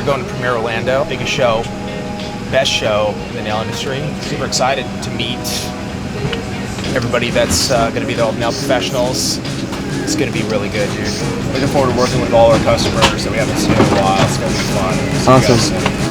going to Premiere Orlando, biggest show, best show in the nail industry. Super excited to meet everybody that's going to be the nail professionals. It's going to be really good, dude. Looking forward to working with all our customers that we haven't seen in a while. It's going to be fun. Awesome.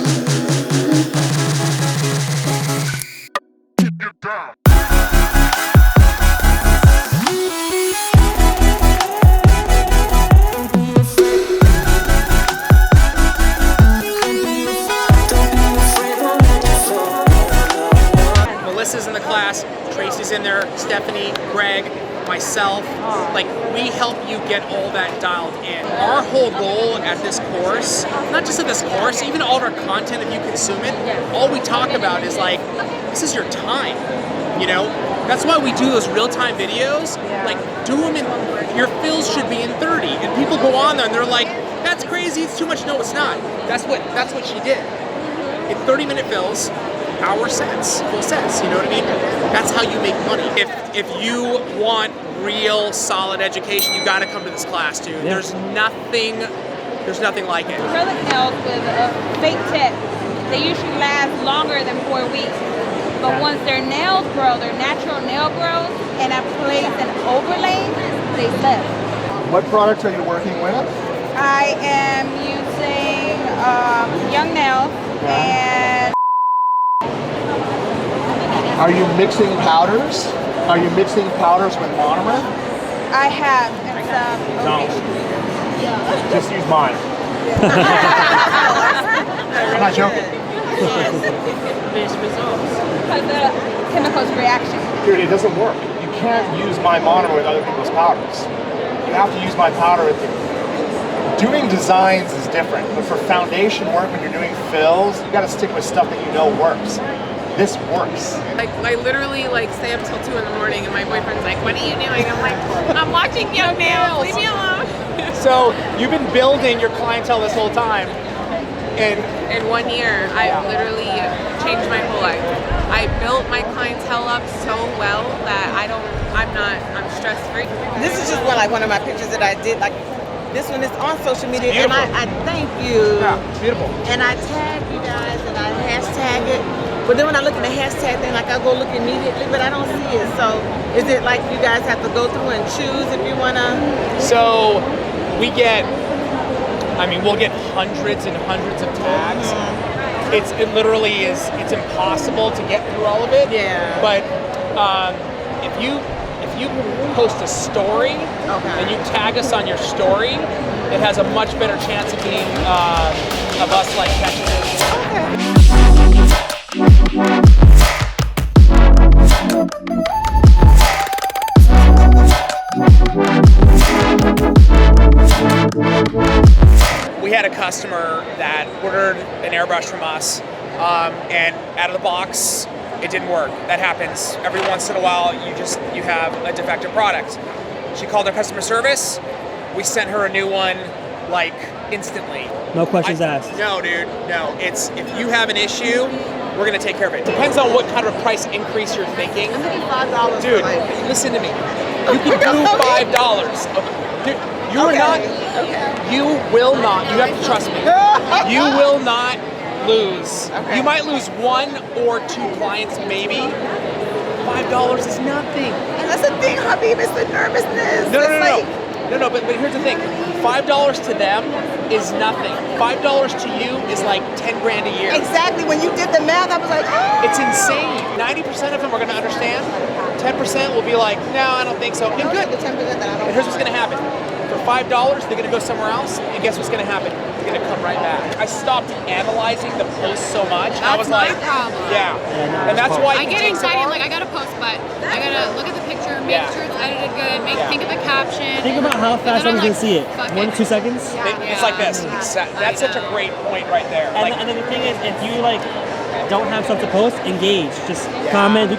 Melissa's in the class, Tracy's in there, Stephanie, Greg, myself. Like, we help you get all that dialed in. Our whole goal at this course, not just at this course, even all of our content, if you consume it, all we talk about is like, this is your time, you know? That's why we do those real-time videos. Like, do them in, your fills should be in 30. And people go on there and they're like, that's crazy, it's too much. No, it's not. That's what she did. In 30-minute fills, hour sets, full sets, you know what I mean? That's how you make money. If you want real solid education, you gotta come to this class, dude. Yeah. There's nothing like it. Acrylic nails with a fake tip, they usually last longer than 4 weeks. But once their nails grow, their natural nail grows, and I place an overlay, they lift. What products are you working with? I am using Young Nails and... Are you mixing powders? Are you mixing powders with monomer? I have, and some Just use mine. I'm not joking. because the chemicals reaction. Dude, it doesn't work. You can't use my monomer with other people's powders. You have to use my powder with doing designs is different, but for foundation work, when you're doing fills, you gotta stick with stuff that you know works. This works. Like, I literally stay up till 2 in the morning, and my boyfriend's like, "What are you doing?" I'm like, "I'm watching Young Nails. Leave me alone." So you've been building your clientele this whole time, and in 1 year, I've literally changed my whole life. I built my clientele up so well that I'm stress free. This is just one of my pictures that I did. Like, this one is on social media, and I thank you. Yeah, it's beautiful. And I tag you guys, and I hashtag it. But then when I look at the hashtag thing, like, I go look immediately, but I don't see it. So is it like you guys have to go through and choose if you want to? So we'll get hundreds and hundreds of tags. Mm-hmm. It literally is, it's impossible to get through all of it. Yeah. But if you post a story and you tag us on your story, it has a much better chance of being of us catching it. Okay. We had a customer that ordered an airbrush from us, and out of the box, it didn't work. That happens every once in a while. You have a defective product. She called our customer service. We sent her a new one, instantly. No questions asked. No, dude, no. It's, if you have an issue, we're gonna take care of it. Depends on what kind of price increase you're thinking. I'm thinking $5. Dude, listen to me. You can do $5. Dude, you are not. Okay. You will not. You have to trust me. You will not lose. Okay. You might lose 1 or 2 clients, maybe. $5 is nothing. And that's the thing, Habib. It's the nervousness. No. But here's the thing. $5 to them is nothing. $5 to you is like 10 grand a year. Exactly. When you did the math, I was like, oh. It's insane. 90% of them are going to understand. 10% will be like, no, I don't think so. And good. The 10% that I don't. And here's what's going to happen. For $5, they're going to go somewhere else, and guess what's going to happen? They're going to come right back. I stopped analyzing the posts so much. I was like, yeah. And that's why I get excited. Like, I got to post, but I got to look at the picture, make sure it's edited good, think of the caption. Think about how fast someone's going to see it. 1 to 2 seconds? It's like this. That's such a great point right there. And then the thing is, if you don't have stuff to post, engage. Just comment,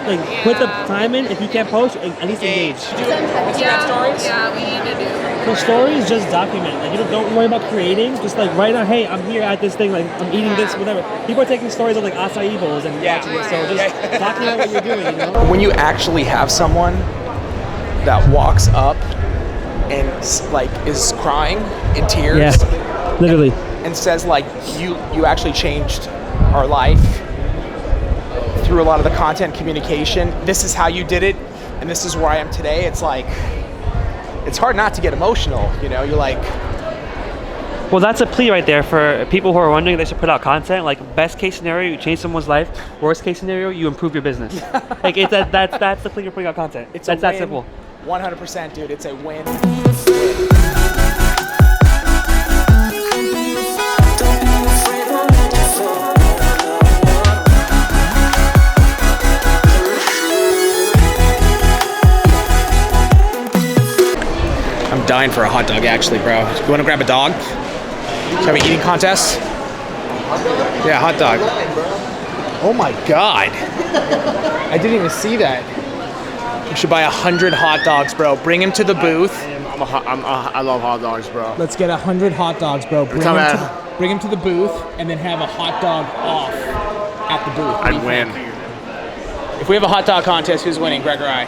put the time in. If you can't post, at least engage. Do Instagram stories? Yeah, we need to do. For stories, just document. Don't worry about creating. Just right now, hey, I'm here at this thing. I'm eating this, whatever. People are taking stories of acai bowls and watching it. So just document what you're doing. You know. When you actually have someone that walks up and is crying in tears. Yeah, literally. and says like, you actually changed our life through a lot of the content communication. This is how you did it, and this is where I am today. It's like, it's hard not to get emotional, you know? You're like... Well, that's a plea right there for people who are wondering if they should put out content. Like, best case scenario, you change someone's life. Worst case scenario, you improve your business. Like, that's the plea you're putting out content. It's that's that simple. 100%, dude. It's a win. I'm dying for a hot dog, actually, bro. You want to grab a dog? Should we have an eating contest? Yeah, hot dog. Oh my God. I didn't even see that. We should buy 100 hot dogs, bro. Bring him to the booth. I love hot dogs, bro. Let's get 100 hot dogs, bro. Bring him to the booth and then have a hot dog off at the booth. I'd win. If we have a hot dog contest, who's winning, Greg or I?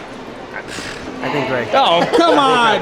I think Greg. Oh, come on.